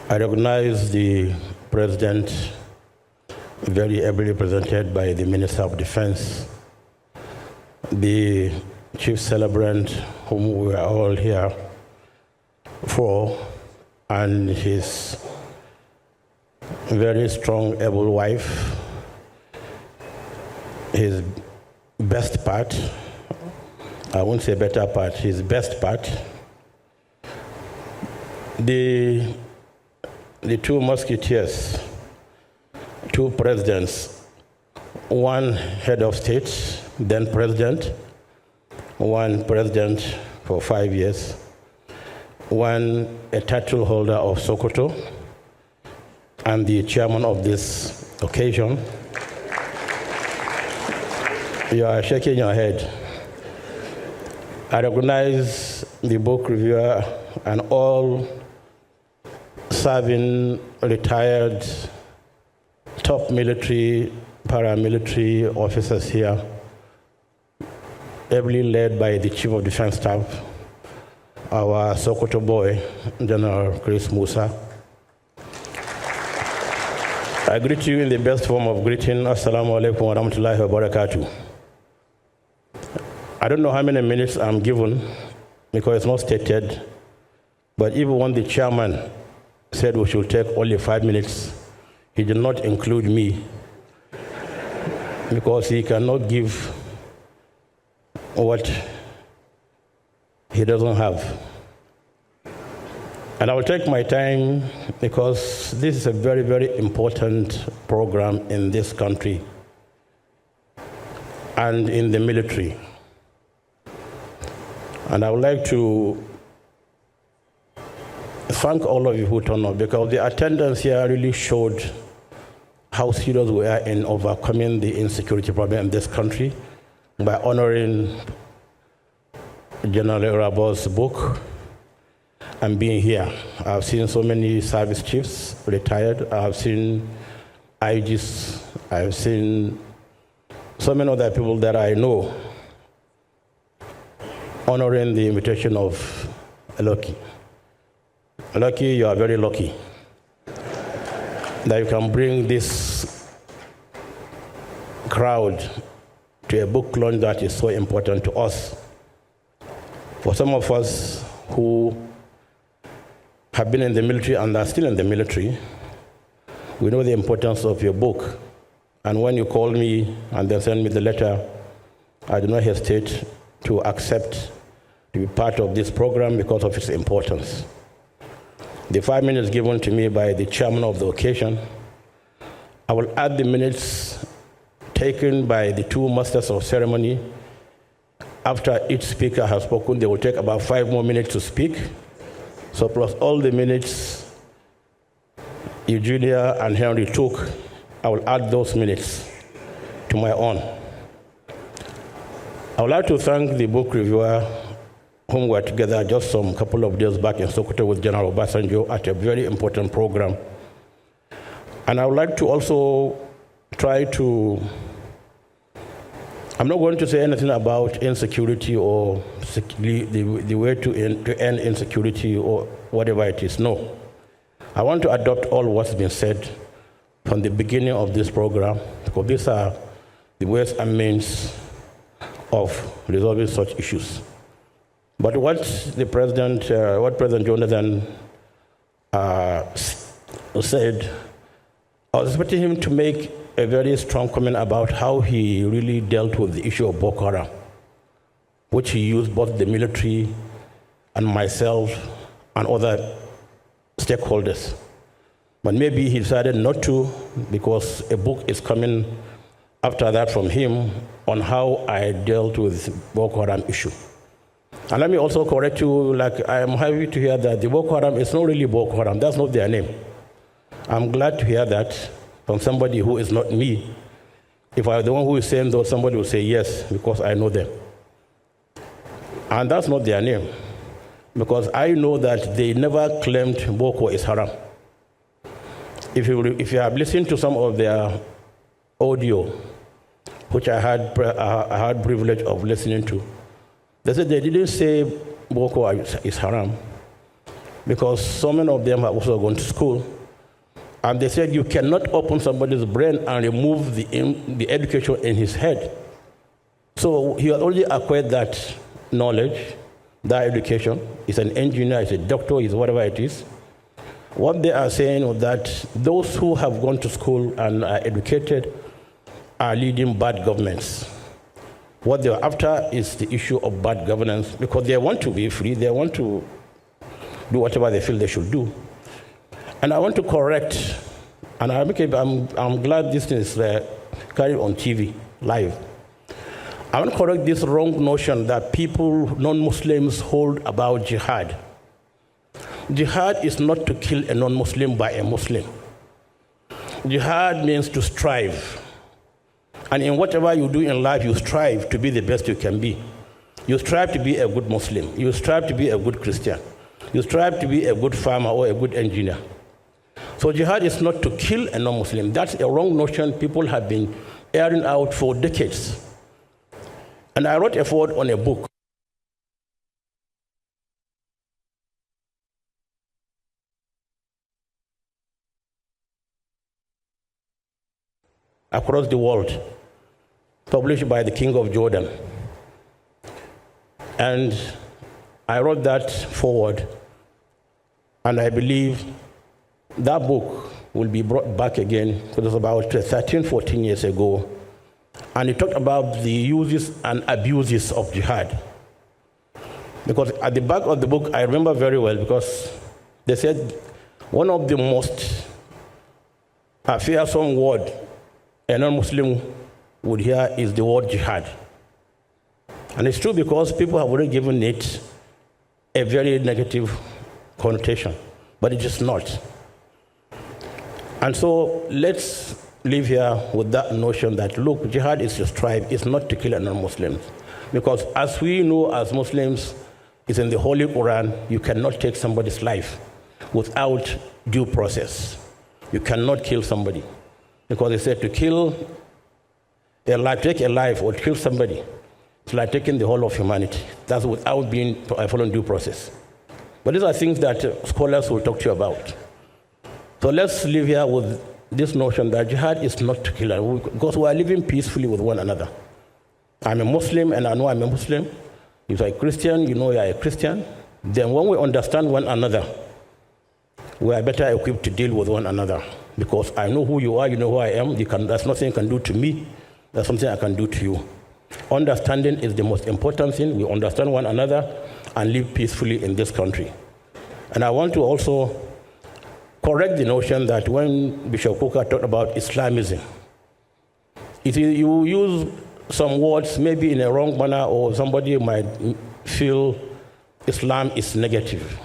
I recognize the President, very ably represented by the Minister of Defense, the Chief Celebrant, whom we are all here for, and his very strong, able wife, his best part, I won't say better part, his best part, the two musketeers, two presidents, one head of state, then president, one president for 5 years, one a title holder of Sokoto, and the chairman of this occasion. You are shaking your head. I recognize the book reviewer and all serving retired top military, paramilitary officers here, ably led by the Chief of Defense Staff, our Sokoto boy, General Chris Musa. I greet you in the best form of greeting. Assalamu alaikum wa rahmatullahi wa barakatuh. I don't know how many minutes I'm given because it's not stated, but even when the chairman said we should take only 5 minutes, he did not include me because he cannot give what he doesn't have. And I will take my time because this is a very, very important program in this country and in the military. And I would like to thank all of you who turned up because the attendance here really showed how serious we are in overcoming the insecurity problem in this country by honoring General Rabo's book and being here. I've seen so many service chiefs retired. I've seen IGs. I've seen so many other people that I know honoring the invitation of Lucky. Lucky, you are very lucky that you can bring this crowd to a book launch that is so important to us. For some of us who have been in the military and are still in the military, we know the importance of your book. And when you call me and then send me the letter, I do not hesitate to accept to be part of this program because of its importance. The 5 minutes given to me by the chairman of the occasion, I will add the minutes taken by the two masters of ceremony. After each speaker has spoken, they will take about 5 more minutes to speak. So plus all the minutes Eugenia and Henry took, I will add those minutes to my own. I would like to thank the book reviewer whom we were together just some couple of days back in Sokoto with General Obasanjo at a very important program. And I would like to also try to, I'm not going to say anything about insecurity or the way to end insecurity or whatever it is. No. I want to adopt all what's been said from the beginning of this program, because these are the ways and means of resolving such issues. But what President Jonathan said, I was expecting him to make a very strong comment about how he really dealt with the issue of Boko Haram, which he used both the military and myself and other stakeholders. But maybe he decided not to because a book is coming after that from him on how I dealt with the Boko Haram issue. And let me also correct you, like I am happy to hear that the Boko Haram is not really Boko Haram, that's not their name. I'm glad to hear that from somebody who is not me. If I were the one who is saying those, somebody will say yes, because I know them. And that's not their name, because I know that they never claimed Boko is haram. If you have listened to some of their audio, which I had privilege of listening to, they said they didn't say Boko is haram. because so many of them have also gone to school. And they said you cannot open somebody's brain and remove the education in his head. So he had already acquired that knowledge, that education. He's an engineer, he's a doctor, he's whatever it is. What they are saying is that those who have gone to school and are educated are leading bad governments. What they're after is the issue of bad governance, because they want to be free, they want to do whatever they feel they should do. And I want to correct, and I'm glad this is carried on TV, live. I want to correct this wrong notion that people, non-Muslims, hold about jihad. Jihad is not to kill a non-Muslim by a Muslim. Jihad means to strive. And in whatever you do in life, you strive to be the best you can be. You strive to be a good Muslim. You strive to be a good Christian. You strive to be a good farmer or a good engineer. So jihad is not to kill a non-Muslim. That's a wrong notion people have been airing out for decades. And I wrote a foreword on a book. Across the world, published by the King of Jordan. And I wrote that forward, and I believe that book will be brought back again. It was about 13, 14 years ago, and it talked about the uses and abuses of jihad. Because at the back of the book, I remember very well, because they said one of the most fearsome word a non-Muslim would hear is the word jihad. And it's true, because people have already given it a very negative connotation, but it is not. And so let's live here with that notion that, look, jihad is to strive, it's not to kill a non-Muslim. Because as we know as Muslims, it's in the Holy Quran, you cannot take somebody's life without due process. You cannot kill somebody. Because they said to kill a life, take a life or kill somebody, it's like taking the whole of humanity. That's without being following due process. But these are things that scholars will talk to you about. So let's live here with this notion that jihad is not to kill, because we are living peacefully with one another. I'm a Muslim and I know I'm a Muslim. If you're a Christian, you know you're a Christian. Then when we understand one another, we are better equipped to deal with one another. Because I know who you are, you know who I am. There's nothing you can do to me. There's something I can do to you. Understanding is the most important thing. We understand one another and live peacefully in this country. And I want to also correct the notion that when Bishop Kuka talked about Islamism, if you use some words maybe in a wrong manner, or somebody might feel Islam is negative.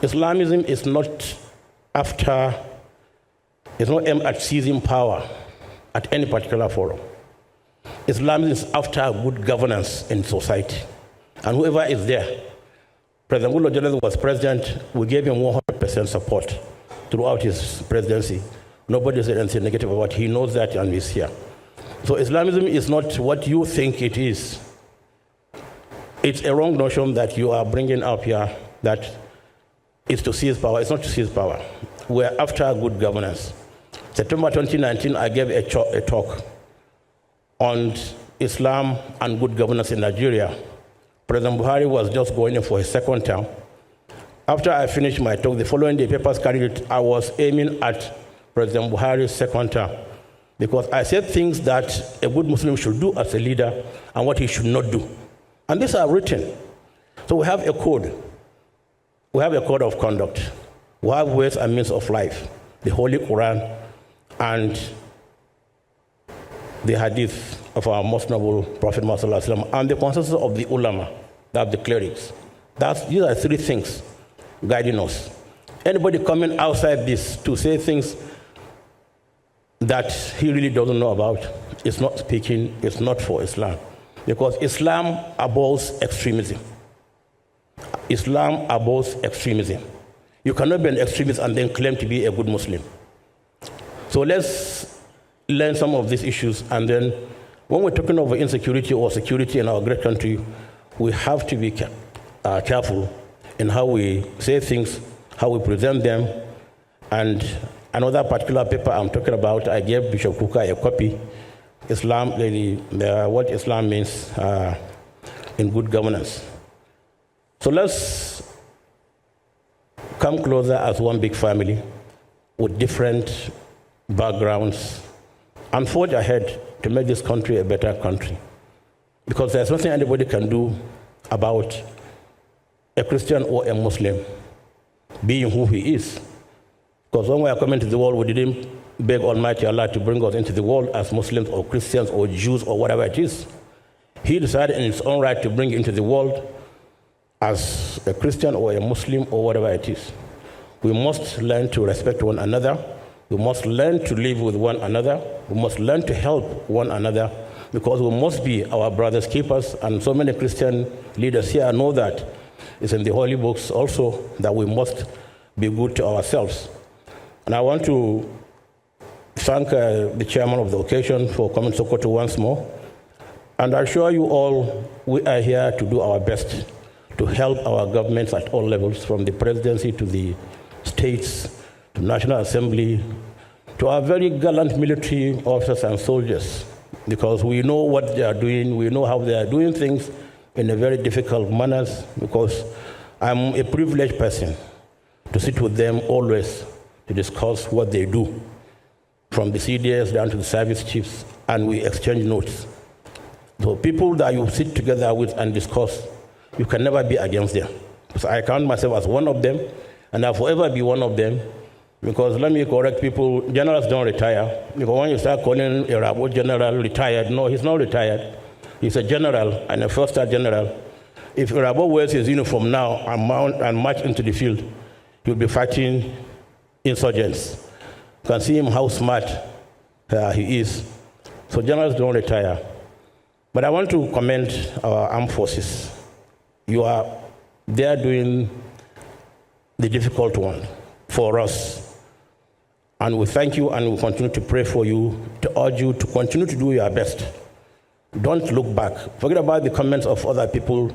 Islamism is not it's not aimed at seizing power at any particular forum. Islam is after good governance in society. And whoever is there, President Goodluck Jonathan was president, we gave him 100% support throughout his presidency. Nobody said anything negative about it. He knows that, and he's here. So Islamism is not what you think it is. It's a wrong notion that you are bringing up here, that it's to seize power. It's not to seize power. We're after good governance. September 2019, I gave a talk on Islam and good governance in Nigeria. President Buhari was just going in for his second term. After I finished my talk, the following day, papers carried it, I was aiming at President Buhari's second term, because I said things that a good Muslim should do as a leader and what he should not do. And these are written. So we have a code. We have a code of conduct. We have ways and means of life, the Holy Quran and the hadith of our most noble Prophet Muhammad and the consensus of the ulama, that's the clerics. These are three things guiding us. Anybody coming outside this to say things that he really doesn't know about is not speaking, it's not for Islam. Because Islam abhors extremism. Islam abhors extremism. You cannot be an extremist and then claim to be a good Muslim. So let's learn some of these issues, and then when we're talking about insecurity or security in our great country, we have to be careful in how we say things, how we present them. And another particular paper I'm talking about, I gave Bishop Kuka a copy, Islam, what Islam means in good governance. So let's come closer as one big family with different backgrounds and forge ahead to make this country a better country. Because there's nothing anybody can do about a Christian or a Muslim being who he is. Because when we are coming to the world, we didn't beg Almighty Allah to bring us into the world as Muslims or Christians or Jews or whatever it is. He decided in his own right to bring you into the world as a Christian or a Muslim or whatever it is. We must learn to respect one another. We must learn to live with one another. We must learn to help one another, because we must be our brothers' keepers. And so many Christian leaders here know that. It's in the holy books also that we must be good to ourselves. And I want to thank the chairman of the occasion for coming to Sokoto once more. And I assure you all, we are here to do our best to help our governments at all levels, from the presidency to the states, to National Assembly, to our very gallant military officers and soldiers, because we know what they are doing, we know how they are doing things in a very difficult manners, because I'm a privileged person to sit with them always to discuss what they do, from the CDS down to the service chiefs, and we exchange notes. So people that you sit together with and discuss, you can never be against them. So I count myself as one of them, and I'll forever be one of them, because let me correct people, generals don't retire. Because when you start calling a Rabo general retired, no, he's not retired. He's a general and a first-star general. If Rabo wears his uniform now and march into the field, he'll be fighting insurgents. You can see him how smart he is. So generals don't retire. But I want to commend our armed forces. You are there doing the difficult one for us. And we thank you, and we continue to pray for you, to urge you to continue to do your best. Don't look back. Forget about the comments of other people,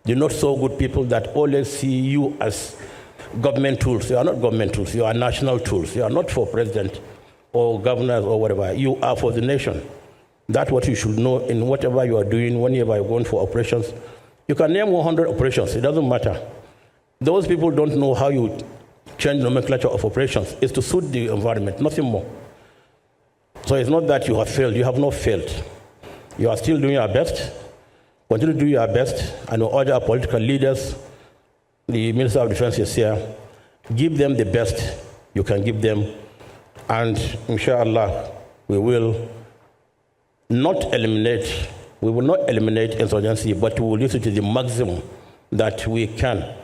the not so good people that always see you as government tools. You are not government tools. You are national tools. You are not for president or governors or whatever. You are for the nation. That's what you should know in whatever you are doing, whenever you're going for operations. You can name 100 operations. It doesn't matter. Those people don't know how you change nomenclature of operations. It's to suit the environment, nothing more. So it's not that you have failed. You have not failed. You are still doing your best. Continue to do your best. And we urge our political leaders, the Minister of Defense is here, give them the best you can give them. And inshallah, we will not eliminate insurgency, but we will use it to the maximum that we can.